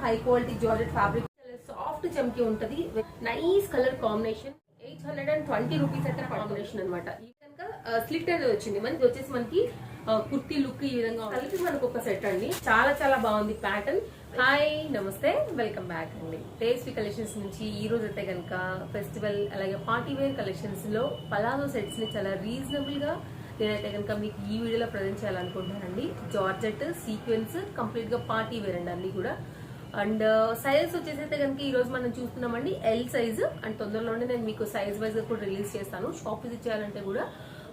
High quality georgette fabric, soft చమ్కీ ఉంటది, nice colour combination. 820 rupees అయితే కాంబినేషన్ అనమాట. ఈ విధంగా స్లిట్ అనేది వచ్చింది. మనకి వచ్చేసి మనకి కుర్తీ లుక్ ఈ విధంగా కలిపి మనకు ఒక సెట్ అండి. చాలా చాలా బాగుంది ప్యాటర్న్. హాయ్ నమస్తే, వెల్కమ్ బ్యాక్ అండి. టేస్టీ కలెక్షన్స్ నుంచి ఈ రోజు అయితే కనుక ఫెస్టివల్ అలాగే పార్టీ వేర్ కలెక్షన్స్ లో పలాజో సెట్స్ ని చాలా రీజనబుల్ గా నేనైతే కనుక మీకు ఈ వీడియోలో ప్రజెంట్ చేయాలనుకుంటున్నానండి. జార్జెట్ సీక్వెన్స్ కంప్లీట్ గా పార్టీ వేర్ అండి అన్ని కూడా. అండ్ సైజెస్ వచ్చేసి అయితే కనుక ఈ రోజు మనం చూస్తున్నామండి ఎల్ సైజ్. అండ్ తొందరలోనే నేను మీకు సైజ్ వైజ్ గా కూడా రిలీజ్ చేస్తాను. షాప్ విజిట్ చేయాలంటే కూడా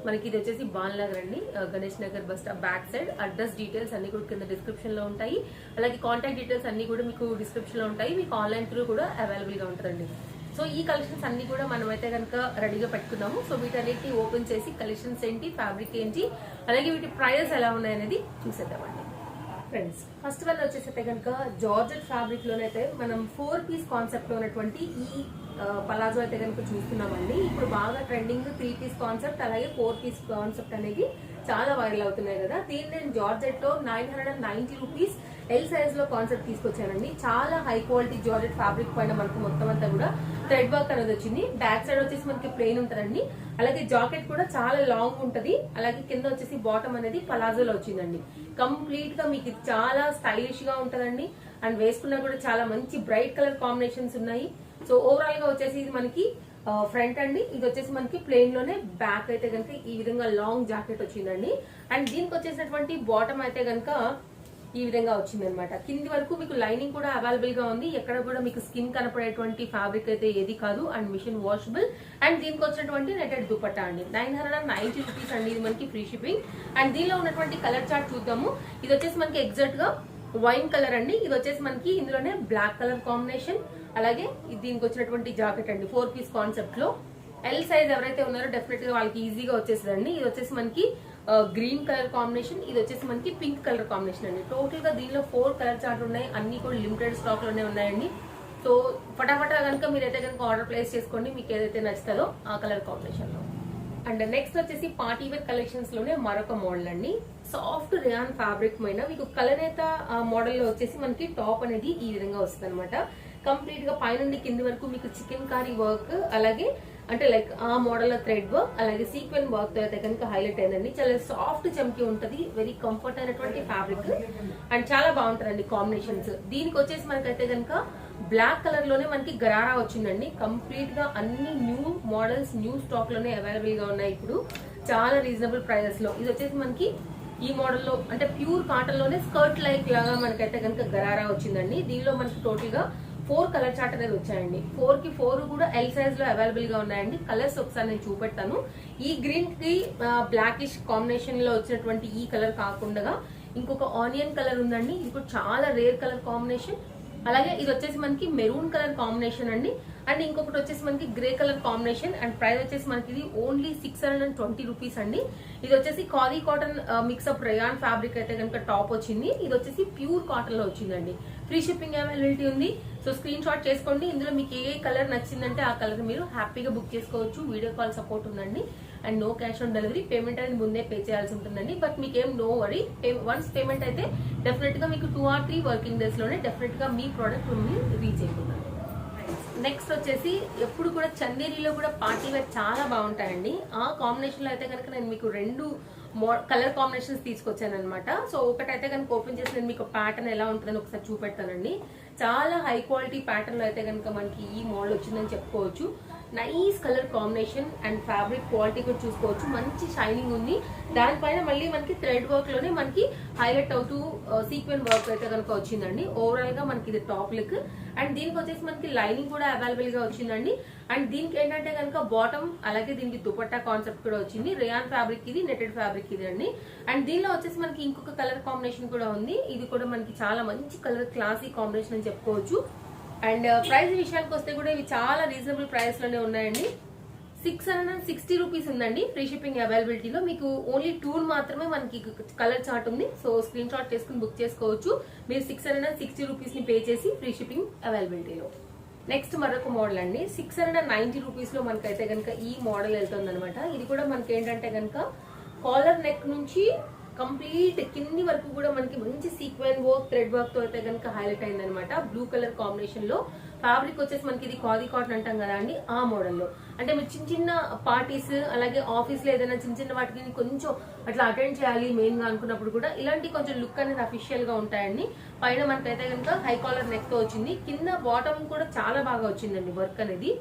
మనకి ఇది వచ్చేసి బాల్ నగర్ అండి, Ganesh Nagar bus stop back side. Address details అన్ని కూడా కింద డిస్క్రిప్షన్ లో ఉంటాయి. అలాగే కాంటాక్ట్ డీటెయిల్స్ అన్ని కూడా మీకు డిస్క్రిప్షన్ లో ఉంటాయి. మీకు ఆన్లైన్ త్రూ కూడా అవైలబుల్ గా ఉంటుందండి. సో ఈ కలెక్షన్స్ అన్ని కూడా మనం అయితే కనుక రెడీగా పెట్టుకున్నాము. సో వీటన్నిటిని ఓపెన్ చేసి కలెక్షన్స్ ఏంటి, ఫ్యాబ్రిక్ ఏంటి, అలాగే వీటి ప్రైజెస్ ఎలా ఉన్నాయనేది చూసేద్దామండి. ఫ్రెండ్స్, ఫస్ట్ వన్ వచ్చేసి కనుక జార్జెట్ ఫ్యాబ్రిక్ లోనైతే మనం 4 పీస్ కాన్సెప్ట్ లో ఉన్నటువంటి ఈ పలాజో అయితే కనుక చూస్తున్నామండి. ఇప్పుడు బాగా ట్రెండింగ్ 3 పీస్ కాన్సెప్ట్ అలాగే 4 పీస్ కాన్సెప్ట్ అనేది చాలా వైరల్ అవుతున్నాయి కదా. దీన్ని నేను జార్జెట్ లో 990 రూపీస్ ఎల్ సైజ్ లో కాన్సెప్ట్ తీసుకొచ్చానండి. చాలా హై క్వాలిటీ జార్జెట్ ఫ్యాబ్రిక్ పైన మనకు మొత్తం అంతా కూడా థ్రెడ్ వర్క్ అనేది వచ్చింది. బ్యాక్ సైడ్ వచ్చేసి మనకి ప్లెయిన్ ఉంటదండి. అలాగే జాకెట్ కూడా చాలా లాంగ్ ఉంటది. అలాగే కింద వచ్చేసి బాటమ్ అనేది పలాజోలో వచ్చిందండి. కంప్లీట్ గా మీకు చాలా స్టైలిష్ గా ఉంటదండి. అండ్ వేసుకున్నా కూడా చాలా మంచి బ్రైట్ కలర్ కాంబినేషన్స్ ఉన్నాయి. సో ఓవరాల్ గా వచ్చేసి ఇది మనకి ఫ్రంట్ అండి. ఇది వచ్చేసి మనకి ప్లెయిన్ లోనే, బ్యాక్ అయితే కనుక ఈ విధంగా లాంగ్ జాకెట్ వచ్చిందండి. అండ్ దీనికి వచ్చేసినటువంటి బాటమ్ అయితే కనుక ఈ విధంగా వచ్చింది అనమాట. కింది వరకు మీకు లైనింగ్ కూడా అవైలబుల్ గా ఉంది. ఎక్కడ కూడా మీకు స్కిన్ కనపడేటువంటి ఫ్యాబ్రిక్ అయితే ఏది కాదు. And machine washable. అండ్ దీనికి వచ్చినటువంటి నెటెడ్ దుపట్టా అండి. 990 రూపీస్ అండి. ఇది మనకి ఫ్రీ షిప్పింగ్. అండ్ దీనిలో ఉన్నటువంటి కలర్ చార్ట్ చూద్దాము. ఇది వచ్చేసి మనకి ఎగ్జాక్ట్ గా వైన్ కలర్ అండి. ఇది వచ్చేసి మనకి ఇందులోనే బ్లాక్ కలర్ కాంబినేషన్. అలాగే దీనికి వచ్చినటువంటి జాకెట్ అండి 4 పీస్ కాన్సెప్ట్ లో. ఎల్ సైజ్ ఎవరైతే ఉన్నారో డెఫినెట్ గా వాళ్ళకి ఈజీగా వచ్చేసిందండి. ఇది వచ్చేసి మనకి గ్రీన్ కలర్ కాంబినేషన్, ఇది వచ్చేసి మనకి పింక్ కలర్ కాంబినేషన్ అండి. టోటల్ గా దీనిలో 4 కలర్ చార్ట్ ఉన్నాయి. అన్ని కూడా లిమిటెడ్ స్టాక్ లోనే ఉన్నాయండి. సో ఫటాఫటా కనుక మీరైతే కనుక ఆర్డర్ ప్లేస్ చేసుకోండి, మీకు ఏదైతే నచ్చుతుందో ఆ కలర్ కాంబినేషన్ లో. అండ్ నెక్స్ట్ వచ్చేసి పార్టీ వేర్ కలెక్షన్స్ లోనే మరొక మోడల్ అండి. సాఫ్ట్ రేయాన్ ఫ్యాబ్రిక్ పైన మీకు కలనేత మోడల్ లో వచ్చేసి మనకి టాప్ అనేది ఈ విధంగా వస్తుంది అనమాట. కంప్లీట్ గా పైనుండి కింది వరకు మీకు చికెన్ కారీ వర్క్, అలాగే అంటే లైక్ ఆ మోడల్ లో థ్రెడ్ వర్క్, అలాగే సీక్వెన్ వర్క్ తో అయితే కనుక హైలైట్ అయిందండి. చాలా సాఫ్ట్ చమ్కీ ఉంటది, వెరీ కంఫర్ట్ అయినటువంటి ఫ్యాబ్రిక్. అండ్ చాలా బాగుంటదండి కాంబినేషన్స్. దీనికి వచ్చేసి మనకైతే కనుక బ్లాక్ కలర్ లోనే మనకి గరారా వచ్చిందండి. కంప్లీట్ గా అన్ని న్యూ మోడల్స్ న్యూ స్టాక్ లోనే అవైలబుల్ గా ఉన్నాయి ఇప్పుడు, చాలా రీజనబుల్ ప్రైజెస్ లో. ఇది వచ్చేసి మనకి ఈ మోడల్ లో అంటే ప్యూర్ కాటన్ లోనే స్కర్ట్ లైక్ లాగా మనకైతే కనుక గరారా వచ్చిందండి. దీనిలో మనకి టోటల్ గా 4 కలర్ చార్ట్ అనేది వచ్చాయండి. 4 కి 4 కూడా ఎల్ సైజ్ లో అవైలబుల్ గా ఉన్నాయండి. కలర్స్ ఒకసారి నేను చూపెడతాను. ఈ గ్రీన్ కి బ్లాకిష్ కాంబినేషన్ లో వచ్చినటువంటి ఈ కలర్ కాకుండా ఇంకొక ఆనియన్ కలర్ ఉందండి. ఇది కూడా చాలా రేర్ కలర్ కాంబినేషన్. అలాగే ఇది వచ్చేసి మనకి మెరూన్ కలర్ కాంబినేషన్ అండి. అండ్ ఇంకొకటి వచ్చేసి మనకి grey colour combination. And price వచ్చేసి మనకి ఇది ఓన్లీ 620 రూపీస్ అండి. ఇది వచ్చేసి khadi cotton mix-up rayon fabric అయితే కనుక టాప్ వచ్చింది. ఇది వచ్చేసి ప్యూర్ కాటన్ లో వచ్చిందండి. ఫ్రీ షిప్పింగ్ అవైలబిలిటీ ఉంది. సో స్క్రీన్ షాట్ చేసుకోండి. ఇందులో మీకు ఏ కలర్ నచ్చిందంటే ఆ కలర్ మీరు హ్యాపీగా బుక్ చేసుకోవచ్చు. వీడియో కాల్ సపోర్ట్ ఉందండి. And no cash on delivery. Payment అనేది ముందే పే చేయాల్సి ఉంటుందండి. బట్ మీకు ఏం నో వరీ, వన్స్ పేమెంట్ అయితే డెఫినెట్ గా మీకు 2 or 3 వర్కింగ్ డేస్ లోనే డెఫినెట్ గా మీ ప్రోడక్ట్ రీచ్ అయిపోతుంది. నెక్స్ట్ వచ్చేసి ఎప్పుడు కూడా చందేరీలో కూడా పార్టీ వేర్ చాలా బాగుంటాయండి. ఆ కాంబినేషన్ లో అయితే కనుక నేను మీకు 2 కలర్ కాంబినేషన్స్ తీసుకొచ్చాను అనమాట. సో ఒకటైతే కనుక ఓపెన్ చేసి నేను మీకు ప్యాటర్న్ ఎలా ఉంటుందని ఒకసారి చూపెడతానండి. చాలా హై క్వాలిటీ ప్యాటర్న్ లో అయితే కనుక మనకి ఈ మోడల్ వచ్చిందని చెప్పుకోవచ్చు. Nice colour combination and fabric quality కూడా చూసుకోవచ్చు. మంచి షైనింగ్ ఉంది. దానిపైన మళ్ళీ మనకి థ్రెడ్ వర్క్ లోనే మనకి హైలైట్ అవుతూ సీక్వెన్ వర్క్ అయితే కనుక వచ్చిందండి. ఓవరాల్ గా మనకి ఇది టాప్ లుక్. అండ్ దీనికి వచ్చేసి మనకి లైనింగ్ కూడా అవైలబుల్ గా వచ్చిందండి. అండ్ దీనికి ఏంటంటే కనుక బాటమ్ అలాగే దీనికి దుపట్టా కాన్సెప్ట్ కూడా వచ్చింది. రేయాన్ ఫ్యాబ్రిక్ ఇది, నెటెడ్ ఫ్యాబ్రిక్ ఇది అండి. అండ్ దీనిలో వచ్చేసి మనకి ఇంకొక కలర్ కాంబినేషన్ కూడా ఉంది. ఇది కూడా మనకి చాలా మంచి కలర్, క్లాసీ కాంబినేషన్ అని చెప్పుకోవచ్చు. అండ్ ప్రైస్ విషయానికి వస్తే కూడా ఇవి చాలా రీజనబుల్ ప్రైస్ లోనే ఉన్నాయండి. 660 రూపీస్ ఉందండి ఫ్రీ షిప్పింగ్ అవైలబిలిటీలో. మీకు ఓన్లీ 2 మాత్రమే మనకి కలర్ చార్ట్ ఉంది. సో స్క్రీన్ షాట్ చేసుకుని బుక్ చేసుకోవచ్చు. మీరు 660 రూపీస్ ని పే చేసి ఫ్రీ షిప్పింగ్ అవైలబిలిటీలో. నెక్స్ట్ మరొక మోడల్ అండి. 690 రూపీస్ లో మనకైతే కనుక ఈ మోడల్ వెళ్తుంది అనమాట. ఇది కూడా మనకి ఏంటంటే కనుక కాలర్ నెక్ నుంచి కంప్లీట్ కింది వరకు కూడా మనకి మంచి సీక్వెన్ వర్క్, థ్రెడ్ వర్క్ తో అయితే కనుక హైలైట్ అయింది అనమాట. బ్లూ కలర్ కాంబినేషన్ లో ఫ్యాబ్రిక్ వచ్చేసి మనకి ఇది ఖాదీ కాటన్ అంటాం కదా అండి, ఆ మోడల్లో. అంటే మీరు చిన్న చిన్న పార్టీస్ అలాగే ఆఫీస్ లో ఏదైనా చిన్న చిన్న వాటికి కొంచెం అట్లా అటెండ్ చేయాలి మెయిన్ గా అనుకున్నప్పుడు కూడా ఇలాంటి కొంచెం లుక్ అనేది అఫీషియల్ గా ఉంటాయండి. పైన మనకైతే కనుక హై కాలర్ నెక్ తో వచ్చింది, కింద బాటమ్ కూడా చాలా బాగా వచ్చిందండి వర్క్ అనేది.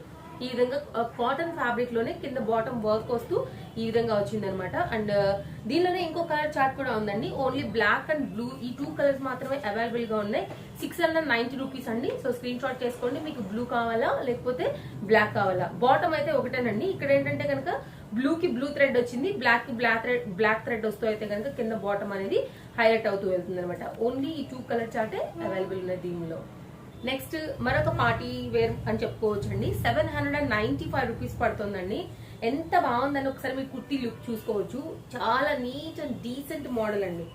ఈ విధంగా కాటన్ ఫ్యాబ్రిక్ లోనే కింద బాటమ్ వర్క్ వస్తూ ఈ విధంగా వచ్చింది అనమాట. అండ్ దీనిలోనే ఇంకో కలర్ చార్ట్ కూడా ఉందండి. ఓన్లీ బ్లాక్ అండ్ బ్లూ ఈ 2 కలర్స్ మాత్రమే అవైలబుల్ గా ఉన్నాయి. 690 రూపీస్ అండి. సో స్క్రీన్ షాట్ చేసుకోండి, మీకు బ్లూ కావాలా లేకపోతే బ్లాక్ కావాలా. బాటమ్ అయితే ఒకటేనండి. ఇక్కడ ఏంటంటే కనుక బ్లూ కి బ్లూ థ్రెడ్ వచ్చింది, బ్లాక్ కి బ్లాక్ థ్రెడ్ వస్తూ అయితే కనుక కింద బాటమ్ అనేది హైలైట్ అవుతూ వెళ్తుంది అనమాట. ఓన్లీ ఈ 2 కలర్ చార్టే అవైలబుల్ ఉన్నాయి దీనిలో. నెక్స్ట్ మరొక పార్టీ వేర్ అని చెప్పుకోవచ్చు అండి. 795 రూపీస్ పడుతుందండి. ఎంత బాగుందని ఒకసారి మీరు కుర్తీ లుక్ చూసుకోవచ్చు. చాలా నీట్ అండ్ డీసెంట్ మోడల్ అండి.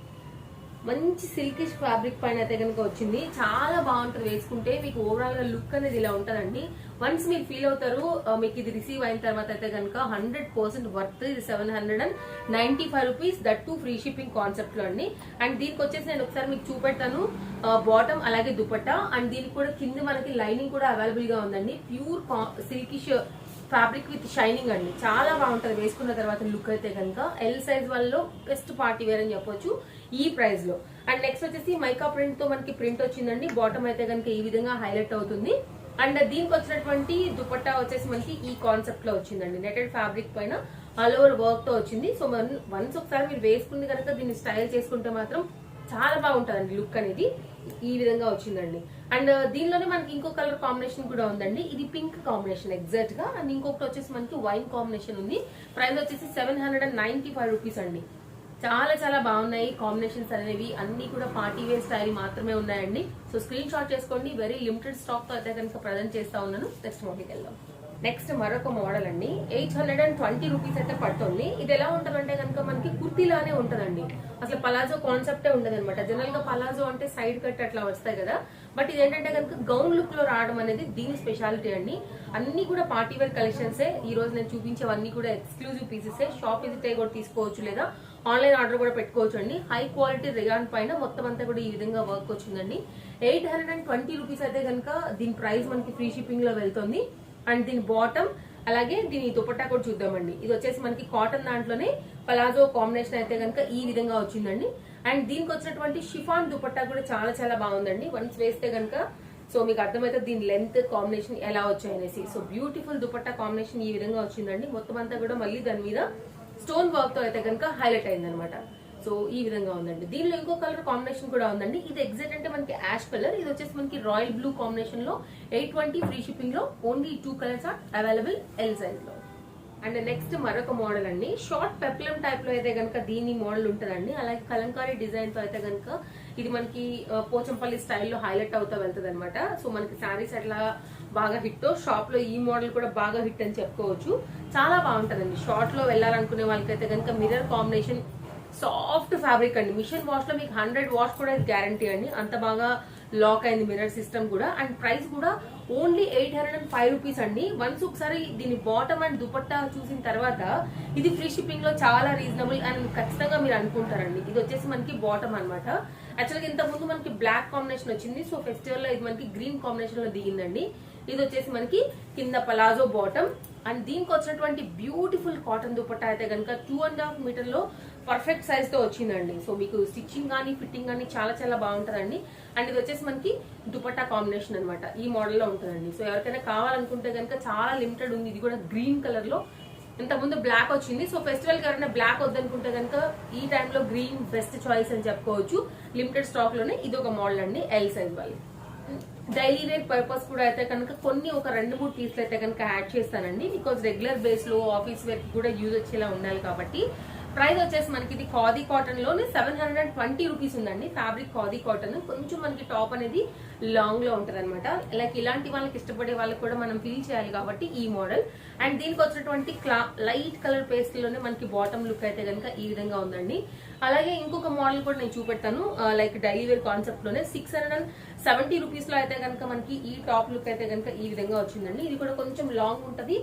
మంచి సిల్కిష్ ఫ్యాబ్రిక్ పైన అయితే కనుక వచ్చింది. చాలా బాగుంటుంది వేసుకుంటే. మీకు ఓవరాల్ గా లుక్ అనేది ఇలా ఉంటదండి. వన్స్ మీరు ఫీల్ అవుతారు మీకు ఇది రిసీవ్ అయిన తర్వాత అయితే కనుక 100% వర్త్. ఇది 795 rupees, that to free shipping concept లో అండి. అండ్ దీనికి వచ్చేసి నేను ఒకసారి మీకు చూపెడతాను బాటమ్ అలాగే దుపట్టా. అండ్ దీనికి కూడా కింద మనకి లైనింగ్ కూడా అవైలబుల్ గా ఉందండి. Pure silkish fabric with shining అండి. చాలా బాగుంటది వేసుకున్న తర్వాత లుక్ అయితే కనుక. ఎల్ సైజ్ వాళ్ళలో బెస్ట్ పార్టీ వేర్ అని చెప్పొచ్చు ఈ ప్రైస్ లో. అండ్ నెక్స్ట్ వచ్చేసి మైకా ప్రింట్ తో మనకి ప్రింట్ వచ్చిందండి. బాటమ్ అయితే కనుక ఈ విధంగా హైలైట్ అవుతుంది. అండ్ దీనికి వచ్చినటువంటి దుపట్టా వచ్చేసి మనకి ఈ కాన్సెప్ట్ లో వచ్చిందండి. నెటెడ్ ఫ్యాబ్రిక్ పైన ఆల్ ఓవర్ వర్క్ తో వచ్చింది. సో వన్స్ ఒకసారి మీరు వేసుకుంది కనుక దీన్ని స్టైల్ చేసుకుంటే మాత్రం చాలా బాగుంటదండి లుక్ అనేది. ఈ విధంగా వచ్చిందండి. అండ్ దీనిలోనే మనకి ఇంకో కలర్ కాంబినేషన్ కూడా ఉందండి. ఇది పింక్ కాంబినేషన్ ఎగ్జాక్ట్ గా. అండ్ ఇంకొకటి వచ్చేసి మనకి వైన్ కాంబినేషన్ ఉంది. ప్రైస్ వచ్చేసి 795 రూపీస్ అండి. చాలా చాలా బాగున్నాయి కాంబినేషన్స్ అనేవి. అన్ని కూడా పార్టీ వేర్ స్టైల్ మాత్రమే ఉన్నాయండి. సో స్క్రీన్ షాట్ చేసుకోండి. వెరీ లిమిటెడ్ స్టాక్ తో అయితే కనుక ప్రజెంట్ చేస్తా ఉన్నాను. నెక్స్ట్ మోడల్కి వెళ్దాం. నెక్స్ట్ మరొక మోడల్ అండి. 820 రూపీస్ అయితే పడుతుంది. ఇది ఎలా ఉంటదంటే కనుక మనకి కుర్తీలానే ఉంటదండి. అసలు పలాజో కాన్సెప్టే ఉండదు అనమాట. జనరల్ గా పలాజో అంటే సైడ్ కట్ అట్లా వస్తాయి కదా, బట్ ఇది ఏంటంటే కనుక గౌన్ లుక్ లో రావడం అనేది దీని స్పెషాలిటీ అండి. అన్ని కూడా పార్టీ వేర్ కలెక్షన్స్. ఈ రోజు నేను చూపించేవన్నీ కూడా ఎక్స్క్లూజివ్ పీసెస్. షాప్ విజిట్ అయ్యి కూడా తీసుకోవచ్చు, లేదా ఆన్లైన్ ఆర్డర్ కూడా పెట్టుకోవచ్చు అండి. హై క్వాలిటీ రియాన్ పైన మొత్తం అంతా కూడా ఈ విధంగా వర్క్ వచ్చిందండి. 820 రూపీస్ అయితే కనుక దీని ప్రైస్ మనకి ఫ్రీ షిప్పింగ్ లో వెళ్తుంది. అండ్ దీని బాటమ్ అలాగే దీని దుపట్టా కూడా చూద్దామండి. ఇది వచ్చేసి మనకి కాటన్ దాంట్లోనే పలాజో కాంబినేషన్ అయితే కనుక ఈ విధంగా వచ్చిందండి. అండ్ దీనికి వచ్చినటువంటి షిఫాన్ దుపట్టా కూడా చాలా చాలా బాగుందండి. వన్స్ వేస్తే కనుక సో మీకు అర్థమైతే దీని లెంత్ కాంబినేషన్ ఎలా వచ్చాయనేసి. సో బ్యూటిఫుల్ దుపట్టా కాంబినేషన్ ఈ విధంగా వచ్చిందండి. మొత్తం అంతా కూడా మళ్ళీ దాని మీద స్టోన్ వర్క్ తో అయితే కనుక హైలైట్ అయింది అనమాట. సో ఈ విధంగా ఉందండి. దీనిలో ఇంకో కలర్ కాంబినేషన్ కూడా ఉందండి. ఇది ఎగ్జాక్ట్ అంటే మనకి యాష్ కలర్. ఇది వచ్చేసి మనకి రాయల్ బ్లూ కాంబినేషన్ లో 820 ఫ్రీ షిప్పింగ్ లో. Only 2 colours are available L size లో. అండ్ నెక్స్ట్ మరొక మోడల్ అండి. షార్ట్ పెప్లం టైప్ లో అయితే కనుక దీని మోడల్ ఉంటదండి. అలాగే కలంకారీ డిజైన్ తో అయితే కనుక ఇది మనకి పోచంపల్లి స్టైల్లో హైలైట్ అవుతా వెళ్తుంది అనమాట. సో మనకి శారీస్ అట్లా బాగా హిట్, షాప్ లో ఈ మోడల్ కూడా బాగా హిట్ అని చెప్పుకోవచ్చు. చాలా బాగుంటదండి. షార్ట్ లో వెళ్ళాలనుకునే వాళ్ళకైతే కనుక మిర్రర్ కాంబినేషన్, సాఫ్ట్ ఫ్యాబ్రిక్ అండి. మిషన్ వాష్ లో మీకు 100 వాష్ కూడా గ్యారంటీ అండి. అంత బాగా లాక్ అయింది మిర్రర్ సిస్టమ్ కూడా. అండ్ ప్రైస్ కూడా ఓన్లీ 805 రూపీస్ అండి. వన్స్ ఒకసారి దీని బాటమ్ అండ్ దుపట్టా చూసిన తర్వాత ఇది ఫ్రీ షిప్పింగ్ లో చాలా రీజనబుల్ అండ్ ఖచ్చితంగా మీరు అనుకుంటారండి. ఇది వచ్చేసి మనకి బాటమ్ అనమాట. యాక్చువల్గా ఇంత ముందు మనకి బ్లాక్ కాంబినేషన్ వచ్చింది. సో ఫెస్టివల్ లో ఇది మనకి గ్రీన్ కాంబినేషన్ లో దిగిందండి. ఇది వచ్చేసి మనకి కింద పలాజో బాటమ్. అండ్ దీనికి వచ్చినటువంటి బ్యూటిఫుల్ కాటన్ దుపట్టా అయితే కనుక 2.5 మీటర్ లో పర్ఫెక్ట్ సైజ్ తో వచ్చిందండి. సో మీకు స్టిచ్చింగ్ కానీ ఫిట్టింగ్ కానీ చాలా చాలా బాగుంటదండి. అండ్ ఇది వచ్చేసి మనకి దుపట్టా కాంబినేషన్ అనమాట. ఈ మోడల్ లో ఉంటుందండి. సో ఎవరికైనా కావాలనుకుంటే కనుక చాలా లిమిటెడ్ ఉంది. ఇది కూడా గ్రీన్ కలర్ లో. ఇంతకుముందు బ్లాక్ వచ్చింది. సో ఫెస్టివల్ కి ఎవరైనా బ్లాక్ వద్దనుకుంటే కనుక ఈ టైంలో గ్రీన్ బెస్ట్ చాయిస్ అని చెప్పుకోవచ్చు. లిమిటెడ్ స్టాక్ లోనే ఇది ఒక మోడల్ అండి ఎల్ సైజ్ వాళ్ళు. డైలీ వేర్ పర్పస్ కూడా అయితే కనుక కొన్ని ఒక 2-3 పీస్లు అయితే కనుక యాడ్ చేస్తానండి. బికాస్ రెగ్యులర్ బేస్ లో ఆఫీస్ వేర్ కి కూడా యూజ్ వచ్చేలా ఉండాలి కాబట్టి. ప్రైస్ వచ్చేసి మనకి ఇది ఖాదీ కాటన్ లోనే 720 రూపీస్ ఉందండి. Fabric khadi cotton. కొంచెం మనకి టాప్ అనేది లాంగ్ లో ఉంటది అనమాట. లైక్ ఇలాంటి వాళ్ళకి ఇష్టపడే వాళ్ళకి కూడా మనం ఫీల్ చేయాలి కాబట్టి ఈ మోడల్. అండ్ దీనికి వచ్చినటువంటి లైట్ కలర్ పేస్ట్ లోనే మనకి బాటమ్ లుక్ అయితే కనుక ఈ విధంగా ఉందండి. అలాగే ఇంకొక మోడల్ కూడా నేను చూపెడతాను. లైక్ డైలీ వేర్ కాన్సెప్ట్ లోనే 670 రూపీస్ లో అయితే కనుక మనకి ఈ టాప్ లుక్ అయితే కనుక ఈ విధంగా వచ్చిందండి. ఇది కూడా కొంచెం లాంగ్ ఉంటది.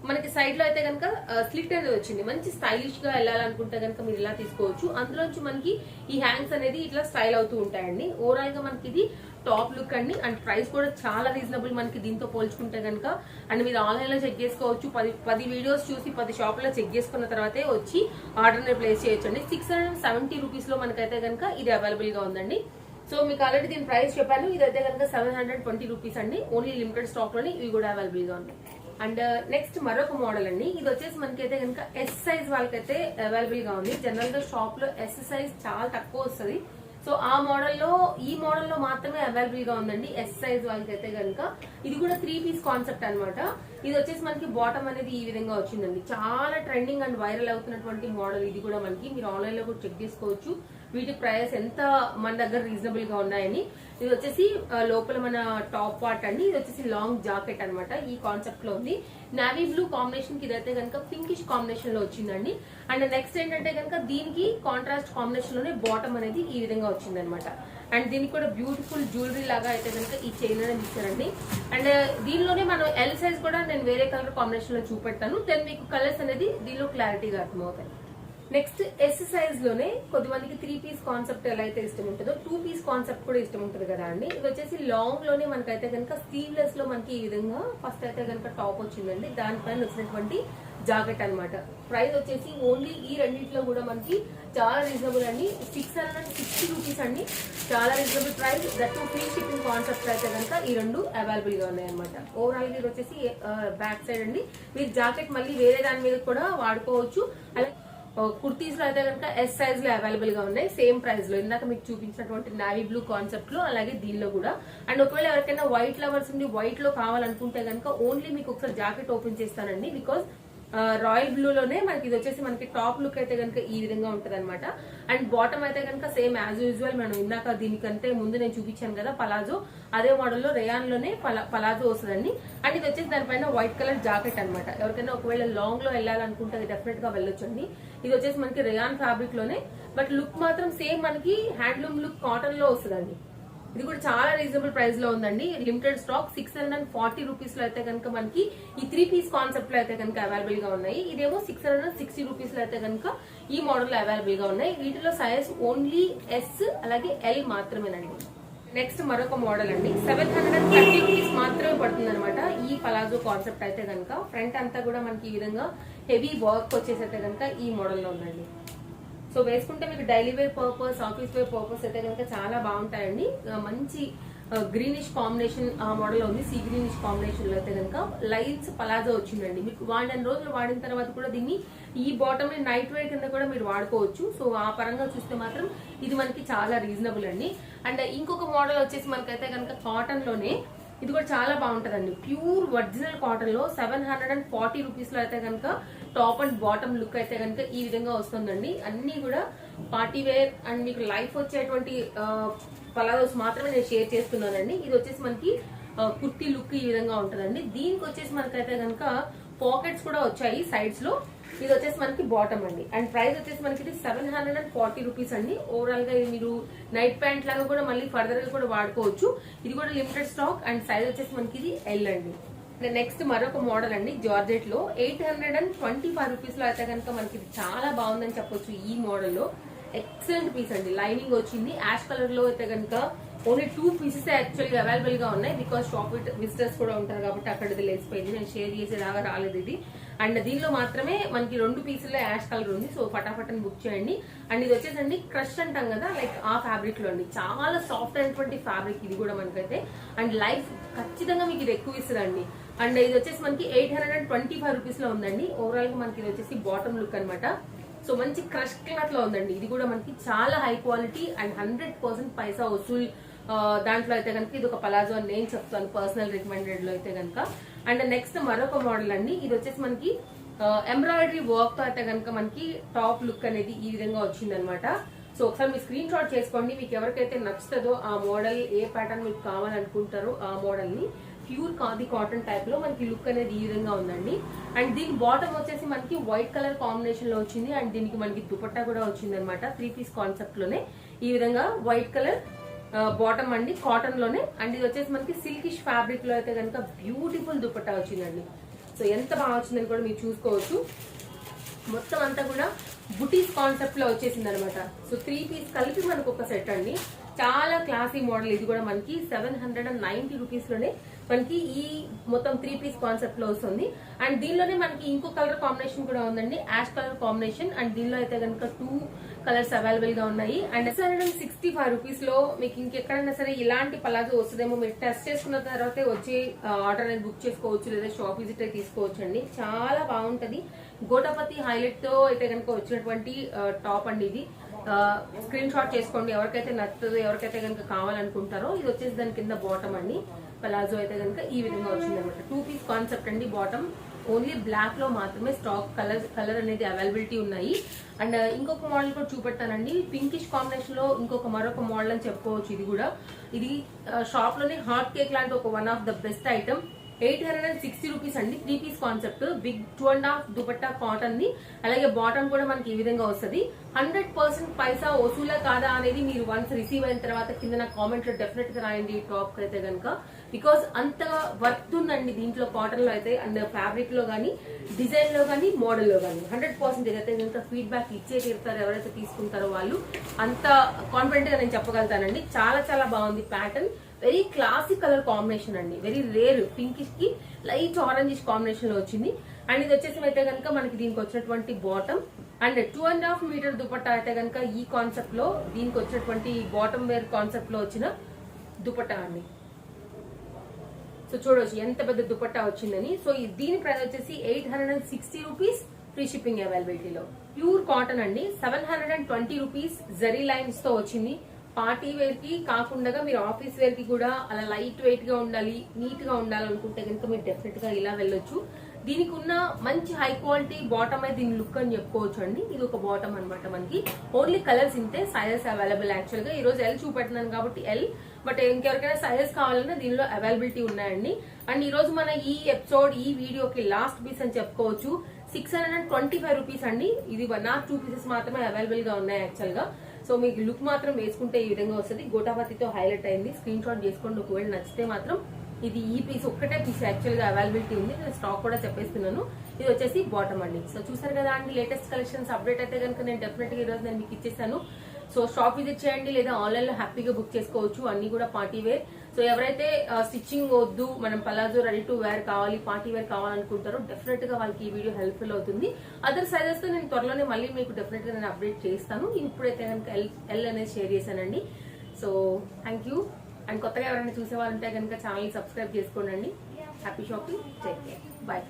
మనకి సైడ్ లో అయితే కనుక స్లిట్ అనేది వచ్చింది. మంచి స్టైలిష్ గా వెళ్ళాలనుకుంటే కనుక మీరు ఇలా తీసుకోవచ్చు. అందులోంచి మనకి ఈ హ్యాంగ్స్ అనేది ఇట్లా స్టైల్ అవుతూ ఉంటాయండి. ఓవరాల్ గా మనకి ఇది టాప్ లుక్ అండి. అండ్ ప్రైస్ కూడా చాలా రీజనబుల్ మనకి దీంతో పోల్చుకుంటే కనుక. అండ్ మీరు ఆన్లైన్ లో చెక్ చేసుకోవచ్చు. 10 వీడియోస్ చూసి 10 షాపుల్లో చెక్ చేసుకున్న తర్వాతే వచ్చి ఆర్డర్ ని ప్లేస్ చేయొచ్చు అండి. 670 రూపీస్ లో మనకైతే కనుక ఇది అవైలబుల్ గా ఉందండి. సో మీకు ఆల్రెడీ దీని ప్రైస్ చెప్పాను. ఇదైతే కనుక 720 రూపీస్ అండి. ఓన్లీ లిమిటెడ్ స్టాక్ లోని ఇవి కూడా అవైలబుల్ గా ఉన్నాయి. అండ్ నెక్స్ట్ మరొక మోడల్ అండి. ఇది వచ్చేసి మనకైతే కనుక ఎస్ సైజ్ వాళ్ళకైతే అవైలబుల్ గా ఉంది. జనరల్ గా షాప్ లో ఎస్ సైజ్ చాలా తక్కువ వస్తుంది. సో ఆ మోడల్లో ఈ మోడల్లో మాత్రమే అవైలబుల్ గా ఉందండి ఎస్ సైజ్ వాళ్ళకైతే కనుక. ఇది కూడా 3 పీస్ కాన్సెప్ట్ అనమాట. ఇది వచ్చేసి మనకి బాటమ్ అనేది ఈ విధంగా వచ్చిందండి. చాలా ట్రెండింగ్ అండ్ వైరల్ అవుతున్నటువంటి మోడల్. ఇది కూడా మనకి మీరు ఆన్లైన్ లో కూడా చెక్ చేసుకోవచ్చు. వీటి ప్రైస్ ఎంత మన దగ్గర రీజనబుల్ గా ఉన్నాయని. ఇది వచ్చేసి లోపల మన టాప్ పార్ట్ అండి. ఇది వచ్చేసి లాంగ్ జాకెట్ అనమాట. ఈ కాన్సెప్ట్ లో ఉంది. నావీ బ్లూ కాంబినేషన్ కి ఇదైతే కనుక పింకిష్ కాంబినేషన్ లో వచ్చిందండి. అండ్ నెక్స్ట్ ఏంటంటే కనుక దీనికి కాంట్రాస్ట్ కాంబినేషన్ లోనే బాటమ్ అనేది ఈ విధంగా వచ్చింది అనమాట. అండ్ దీనికి కూడా బ్యూటిఫుల్ జ్యువెలరీ లాగా అయితే కనుక ఈ చైన్ అనేది ఇచ్చారండి. అండ్ దీనిలోనే మనం ఎల్ సైజ్ కూడా నేను వేరే కలర్ కాంబినేషన్ లో చూపెడతాను. దెన్ మీకు కలర్స్ అనేది దీనిలో క్లారిటీగా అర్థమవుతాయి. నెక్స్ట్ ఎస్ సైజ్ లోనే కొద్దిమందికి 3 పీస్ కాన్సెప్ట్ ఎలా అయితే ఇష్టం ఉంటుందో 2 పీస్ కాన్సెప్ట్ కూడా ఇష్టం ఉంటుంది కదా అండి. ఇది వచ్చేసి లాంగ్ లోనే మనకైతే కనుక స్లీవ్లెస్ లో మనకి ఈ విధంగా ఫస్ట్ అయితే కనుక టాప్ వచ్చిందండి. దానిపైన వచ్చినటువంటి జాకెట్ అనమాట. ప్రైస్ వచ్చేసి ఓన్లీ ఈ రెండింటిలో కూడా మనకి చాలా రీజనబుల్ అండి. 660 రూపీస్ అండి. చాలా reasonable price. That free shipping concept అయితే కనుక ఈ రెండు అవైలబుల్ గా ఉన్నాయి అనమాట. ఓవరాల్ గా ఇది వచ్చేసి బ్యాక్ సైడ్ అండి. మీరు జాకెట్ మళ్ళీ వేరే దాని మీద కూడా వాడుకోవచ్చు. అలాగే కుర్తీస్ లో అయితే కనుక ఎస్ సైజ్ లో అవైలబుల్ గా ఉన్నాయి. సేమ్ ప్రైస్ లో ఇందాక మీకు చూపించినటువంటి నావీ బ్లూ కాన్సెప్ట్ లో అలాగే దీనిలో కూడా. అండ్ ఒకవేళ ఎవరికైనా వైట్ లవర్స్ ఉండి వైట్ లో కావాలనుకుంటే కనుక ఓన్లీ మీకు ఒకసారి జాకెట్ ఓపెన్ చేస్తానండి. బికాస్ రాయల్ బ్లూ లోనే మనకి ఇది వచ్చేసి మనకి టాప్ లుక్ అయితే కనుక ఈ విధంగా ఉంటది అనమాట. అండ్ బాటమ్ అయితే కనుక సేమ్ యాజ్ యూజువల్ మనం ఇందాక దీనికంటే ముందు నేను చూపించాను కదా పలాజో, అదే మోడల్లో రేయాన్ లోనే పలాజో వస్తుందండి. అండ్ ఇది వచ్చేసి దానిపైన వైట్ కలర్ జాకెట్ అనమాట. ఎవరికైనా ఒకవేళ లాంగ్ లో వెళ్ళాలనుకుంటే డెఫినెట్ గా వెళ్ళొచ్చండి. ఇది వచ్చేసి మనకి రేయాన్ ఫ్యాబ్రిక్ లోనే, బట్ లుక్ మాత్రం సేమ్ మనకి హ్యాండ్లూమ్ లుక్ కాటన్ లో వస్తుందండి. ఇది కూడా చాలా రీజనబుల్ ప్రైస్ లో ఉందండి. లిమిటెడ్ స్టాక్ 640 రూపీస్ లో అయితే కనుక మనకి ఈ 3 పీస్ కాన్సెప్ట్ లో అయితే కనుక అవైలబుల్ గా ఉన్నాయి. ఇదేమో 660 రూపీస్ లో అయితే కనుక ఈ మోడల్ లో అవైలబుల్ గా ఉన్నాయి. వీటిలో సైజ్ ఓన్లీ ఎస్ అలాగే ఎల్ మాత్రమేనండి. నెక్స్ట్ మరొక మోడల్ అండి. 730 రూపీస్ మాత్రమే పడుతుంది అనమాట. ఈ పలాజో కాన్సెప్ట్ అయితే కనుక ఫ్రంట్ అంతా కూడా మనకి ఈ విధంగా హెవీ వర్క్ వచ్చేసి అయితే కనుక ఈ మోడల్ లో ఉందండి. సో వేసుకుంటే మీకు daily wear purpose, office wear purpose అయితే కనుక చాలా బాగుంటాయండి. మంచి గ్రీనిష్ కాంబినేషన్ ఆ మోడల్ ఉంది. సీ గ్రీనిష్ కాంబినేషన్ లో అయితే కనుక లైన్స్ పలాజో వచ్చిందండి. మీకు వాడిన రోజులు వాడిన తర్వాత కూడా దీన్ని ఈ బాటమ్ నైట్ వేర్ కింద కూడా మీరు వాడుకోవచ్చు. సో ఆ పరంగా చూస్తే మాత్రం ఇది మనకి చాలా రీజనబుల్ అండి. అండ్ ఇంకొక మోడల్ వచ్చేసి మనకైతే కనుక కాటన్ లోనే ఇది కూడా చాలా బాగుంటదండి. ప్యూర్ ఒరిజినల్ కాటన్ లో 740 రూపీస్ లో అయితే కనుక టాప్ అండ్ బాటమ్ లుక్ అయితే కనుక ఈ విధంగా వస్తుందండి. అన్ని కూడా పార్టీ వేర్ అండ్ మీకు లైఫ్ వచ్చేటువంటి పలాజోస్ మాత్రమే నేను షేర్ చేస్తున్నానండి. ఇది వచ్చేసి మనకి కుర్తీ లుక్ ఈ విధంగా ఉంటదండి. దీనికి వచ్చేసి మనకైతే కనుక పాకెట్స్ కూడా వచ్చాయి సైడ్స్ లో. ఇది వచ్చేసి మనకి బాటమ్ అండి. అండ్ ప్రైస్ వచ్చేసి మనకి ఇది 740 రూపీస్ అండి. ఓవరాల్ గా ఇది మీరు నైట్ ప్యాంట్ లాగా కూడా మళ్ళీ ఫర్దర్ గా కూడా వాడుకోవచ్చు. ఇది కూడా లిమిటెడ్ స్టాక్ అండ్ సైజ్ వచ్చేసి మనకి ఇది ఎల్ అండి. నెక్స్ట్ మరొక మోడల్ అండి జార్జెట్ లో 825 రూపీస్ లో అయితే కనుక మనకి ఇది చాలా బాగుందని చెప్పొచ్చు. ఈ మోడల్ లో ఎక్సలెంట్ పీస్ అండి. లైనింగ్ వచ్చింది. యాష్ కలర్ లో అయితే కనుక ఓన్లీ 2 పీసెస్ యాక్చువల్గా అవైలబుల్ గా ఉన్నాయి. బికాస్ షాప్ విజిటర్స్ కూడా ఉంటారు కాబట్టి అక్కడిది లేసిపోయింది. నేను షేర్ చేసేలాగా రాలేదు ఇది. అండ్ దీనిలో మాత్రమే మనకి 2 పీసుల్లో యాష్ కలర్ ఉంది. సో ఫటాఫట్ అని బుక్ చేయండి. అండ్ ఇది వచ్చేసండి క్రష్ అంటాం కదా, లైక్ ఆ ఫ్యాబ్రిక్ లో అండి. చాలా సాఫ్ట్ అయినటువంటి ఫ్యాబ్రిక్ ఇది కూడా మనకైతే. అండ్ లైఫ్ ఖచ్చితంగా మీకు ఇది ఎక్కువ ఇస్తుందండి. అండ్ ఇది వచ్చేసి మనకి 825 రూపీస్ లో ఉందండి. ఓవరాల్ గా మనకి ఇది వచ్చేసి బాటమ్ లుక్ అనమాట. సో మంచి క్రష్ క్లాత్ లో ఉందండి. ఇది కూడా మనకి చాలా హై క్వాలిటీ అండ్ 100% పైసా వసూల్ దాంట్లో అయితే కనుక ఇది ఒక పలాజో అని నేను చెప్తాను పర్సనల్ రికమెండెడ్ లో అయితే కనుక. అండ్ నెక్స్ట్ మరొక మోడల్ అండి. ఇది వచ్చేసి మనకి ఎంబ్రాయిడరీ వర్క్ తో అయితే కనుక మనకి టాప్ లుక్ అనేది ఈ విధంగా వచ్చింది అనమాట. సో ఒకసారి మీరు స్క్రీన్ షాట్ చేసుకోండి. మీకు ఎవరికైతే నచ్చుతుందో ఆ మోడల్, ఏ ప్యాటర్న్ మీకు కావాలనుకుంటారో ఆ మోడల్ ని. ప్యూర్ ఖాదీ కాటన్ టైప్ లో మనకి లుక్ అనేది ఈ విధంగా ఉందండి. అండ్ దీని బాటమ్ వచ్చేసి మనకి వైట్ కలర్ కాంబినేషన్ లో వచ్చింది. అండ్ దీనికి మనకి దుపట్టా కూడా వచ్చింది అనమాట. 3 పీస్ కాన్సెప్ట్ లోనే ఈ విధంగా వైట్ కలర్ బాటమ్ అండి, కాటన్ లోనే. అండ్ ఇది వచ్చేసి మనకి సిల్కిష్ ఫ్యాబ్రిక్ లో అయితే కనుక బ్యూటిఫుల్ దుపట్టా వచ్చిందండి. సో ఎంత బాగా వచ్చిందని కూడా మీరు చూసుకోవచ్చు. మొత్తం అంతా కూడా బుటీస్ కాన్సెప్ట్ లో వచ్చేసింది అనమాట. సో 3 పీస్ కలిపి మనకు ఒక సెట్ అండి. చాలా క్లాసీ మోడల్. ఇది కూడా మనకి 790 రూపీస్ లోనే మనకి ఈ మొత్తం 3 పీస్ కాన్సెప్ట్ లో వస్తుంది. అండ్ దీనిలోనే మనకి ఇంకో కలర్ కాంబినేషన్ కూడా ఉందండి, యాష్ కలర్ కాంబినేషన్. అండ్ దీనిలో అయితే కనుక 2 కలర్స్ అవైలబుల్ గా ఉన్నాయి. అండ్ 765 రూపీస్ లో మీకు ఇంకెక్కడైనా సరే ఇలాంటి పలాజో వస్తుందేమో, మీరు టెస్ట్ చేసుకున్న తర్వాతే వచ్చి ఆర్డర్ అనేది బుక్ చేసుకోవచ్చు, లేదా షాప్ విజిట్ అయితే తీసుకోవచ్చు అండి. చాలా బాగుంటది. గోటాపతి హైలైట్ తో అయితే కనుక వచ్చినటువంటి టాప్ అండి. ఇది స్క్రీన్ షాట్ చేసుకోండి ఎవరికైతే నచ్చుతుందో, ఎవరికైతే కనుక కావాలనుకుంటారో. ఇది వచ్చేసి దాని కింద బాటమ్ అండి. పలాజో అయితే కనుక ఈ విధంగా వచ్చింది అనమాట. 2 పీస్ కాన్సెప్ట్ అండి. బాటమ్ ఓన్లీ బ్లాక్ లో మాత్రమే స్టాక్ కలర్ అనేది అవైలబిలిటీ ఉన్నాయి. అండ్ ఇంకొక మోడల్ కూడా చూపెడతానండి. పింకిష్ కాంబినేషన్ లో మరొక మోడల్ అని చెప్పుకోవచ్చు. ఇది షాప్ లోనే హాట్ కేక్ లాంటి ఒక one of the best item. 860 rupees అండి. 3 piece concept. Big 2.5 dupatta cotton ది. అలాగే బాటమ్ కూడా మనకి ఈ విధంగా వస్తుంది. 100% పైసా వసూలా కాదా అనేది మీరు వన్స్ రిసీవ్ అయిన తర్వాత కింద నా కామెంట్ లో డెఫినెట్ గా రాయండి. ఈ టాప్ అయితే కనుక బికాస్ అంత వర్త్ ఉందండి దీంట్లో, కాటన్ లో అయితే. అండ్ ఫ్యాబ్రిక్ లో గానీ, డిజైన్ లో గానీ, మోడల్ లో గానీ 100% ఏదైతే కనుక ఫీడ్బ్యాక్ ఇచ్చే తీరుతారో ఎవరైతే తీసుకుంటారో వాళ్ళు. అంత కాన్ఫిడెంట్ గా నేను చెప్పగలుగుతానండి. చాలా చాలా బాగుంది pattern. Very classic colour combination అండి. Very rare. పింకిష్ కి లైట్ ఆరెంజిష్ కాంబినేషన్ లో వచ్చింది. అండ్ ఇది వచ్చేసి అయితే కనుక మనకి దీనికి వచ్చినటువంటి బాటమ్. అండ్ 2.5 మీటర్ దుపట్టా అయితే కనుక ఈ కాన్సెప్ట్ లో దీనికి వచ్చినటువంటి బాటమ్ వేర్ కాన్సెప్ట్ లో వచ్చిన దుపట్టా అండి. సో చూడవచ్చు ఎంత పెద్ద దుపట్టా వచ్చిందని. సో దీని ప్రైస్ వచ్చేసి 860 రూపీస్. ఫ్రీ షిప్పింగ్ అవైలబిలిటీలో. ప్యూర్ కాటన్ అండి. 720 రూపీస్. జరీ లైన్స్ తో వచ్చింది. పార్టీ వేర్ కి కాకుండా మీరు ఆఫీస్ వేర్ కి కూడా అలా లైట్ వెయిట్ గా ఉండాలి, నీట్ గా ఉండాలనుకుంటే కనుక మీరు డెఫినెట్ గా ఇలా వెళ్ళొచ్చు. దీనికి ఉన్న మంచి హై క్వాలిటీ బాటమ్ అయితే దీని లుక్ అని చెప్పుకోవచ్చు అండి. ఇది ఒక బాటమ్ అనమాట. మనకి ఓన్లీ కలర్స్ ఇంతే. Sizes available. యాక్చువల్ గా ఈ రోజు ఎల్ చూపెడుతున్నాను కాబట్టి ఎల్, బట్ ఇంకెవరికైనా సైజెస్ కావాలన్నా దీనిలో అవైలబిలిటీ ఉన్నాయండి. అండ్ ఈ రోజు మన ఈ ఎపిసోడ్, ఈ వీడియోకి లాస్ట్ పీస్ అని చెప్పుకోవచ్చు. 625 రూపీస్ అండి. ఇది 1 or 2 పీసెస్ మాత్రమే అవైలబుల్ గా ఉన్నాయి యాక్చువల్ గా. సో మీకు లుక్ మాత్రం వేసుకుంటే ఈ విధంగా వస్తుంది. గోటాపతితో హైలైట్ అయింది. స్క్రీన్ షాట్ చేసుకోండి ఒకవేళ నచ్చితే మాత్రం. ఇది ఈ పీస్ ఒక్కటే పీస్ యాక్చువల్ గా అవైలబిలిటీ ఉంది. నేను స్టాక్ కూడా చెప్పేస్తున్నాను. ఇది వచ్చేసి బాటమ్ అండి. సో చూసారు కదా అండి లేటెస్ట్ కలెక్షన్స్ అప్డేట్ అయితే కనుక నేను డెఫినెట్ గా ఈ రోజు నేను మీకు ఇచ్చేసాను. సో షాప్ విజిట్ చేయండి, లేదా ఆన్లైన్ లో హ్యాపీగా బుక్ చేసుకోవచ్చు. అన్ని కూడా పార్టీ వేర్. సో ఎవరైతే స్టిచ్చింగ్ వద్దు, మనం పలాజో రెడీ టు వేర్ కావాలి, పార్టీ వేర్ కావాలనుకుంటారో డెఫినెట్ గా వాళ్ళకి ఈ వీడియో హెల్ప్ఫుల్ అవుతుంది. అదర్ సైజెస్ తో నేను త్వరలోనే మళ్ళీ మీకు డెఫినెట్ గా నేను అప్డేట్ చేస్తాను. ఇప్పుడైతే కనుక ఎల్ అనేది షేర్ చేశానండి. So thank you. అండ్ కొత్తగా ఎవరైనా చూసే వాళ్ళు ఉంటే కనుక ఛానల్ సబ్స్క్రైబ్ చేసుకోండి. Happy shopping. Take care. Bye.